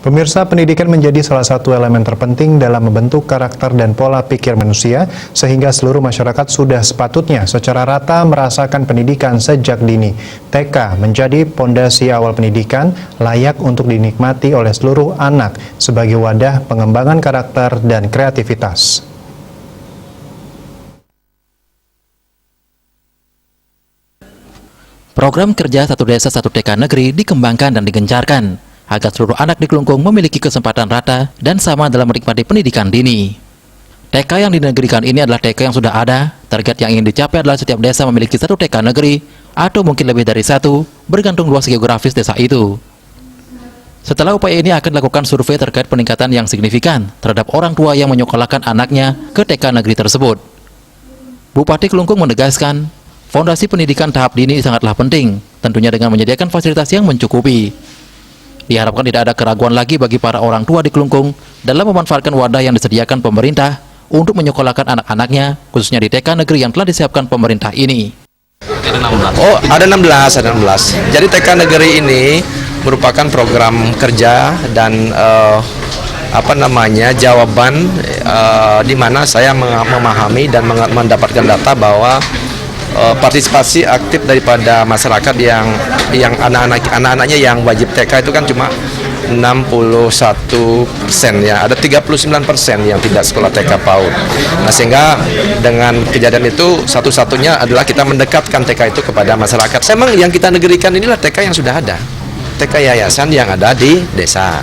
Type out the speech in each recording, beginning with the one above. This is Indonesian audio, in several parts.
Pemirsa, pendidikan menjadi salah satu elemen terpenting dalam membentuk karakter dan pola pikir manusia, sehingga seluruh masyarakat sudah sepatutnya secara rata merasakan pendidikan sejak dini. TK menjadi pondasi awal pendidikan, layak untuk dinikmati oleh seluruh anak sebagai wadah pengembangan karakter dan kreativitas. Program kerja Satu Desa Satu TK Negeri dikembangkan dan digencarkan agar seluruh anak di Kelungkung memiliki kesempatan rata dan sama dalam menikmati pendidikan dini. TK yang dinegerikan ini adalah TK yang sudah ada. Target yang ingin dicapai adalah setiap desa memiliki satu TK negeri atau mungkin lebih dari satu, bergantung luas geografis desa itu. Setelah upaya ini akan dilakukan survei terkait peningkatan yang signifikan terhadap orang tua yang menyekolahkan anaknya ke TK negeri tersebut. Bupati Kelungkung menegaskan, fondasi pendidikan tahap dini sangatlah penting, tentunya dengan menyediakan fasilitas yang mencukupi. Diharapkan tidak ada keraguan lagi bagi para orang tua di Kelungkung dalam memanfaatkan wadah yang disediakan pemerintah untuk menyekolahkan anak-anaknya, khususnya di TK negeri yang telah disiapkan pemerintah ini. Oh, ada 16. Jadi TK negeri ini merupakan program kerja dan jawaban di mana saya memahami dan mendapatkan data bahwa partisipasi aktif daripada masyarakat yang anak-anaknya yang wajib TK itu kan cuma 61% ya, ada 39% yang tidak sekolah TK PAUD. Nah, sehingga dengan kejadian itu satu-satunya adalah kita mendekatkan TK itu kepada masyarakat. Memang yang kita negerikan inilah TK yang sudah ada, TK yayasan yang ada di desa.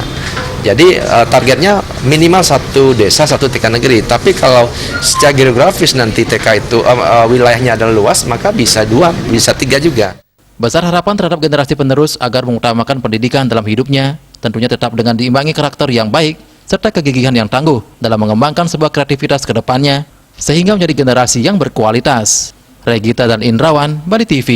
Jadi targetnya minimal satu desa satu TK negeri. Tapi kalau secara geografis nanti TK itu wilayahnya adalah luas, maka bisa 2, bisa 3 juga. Besar harapan terhadap generasi penerus agar mengutamakan pendidikan dalam hidupnya, tentunya tetap dengan diimbangi karakter yang baik serta kegigihan yang tangguh dalam mengembangkan sebuah kreativitas ke depannya, sehingga menjadi generasi yang berkualitas. Regita dan Indrawan, Bali TV.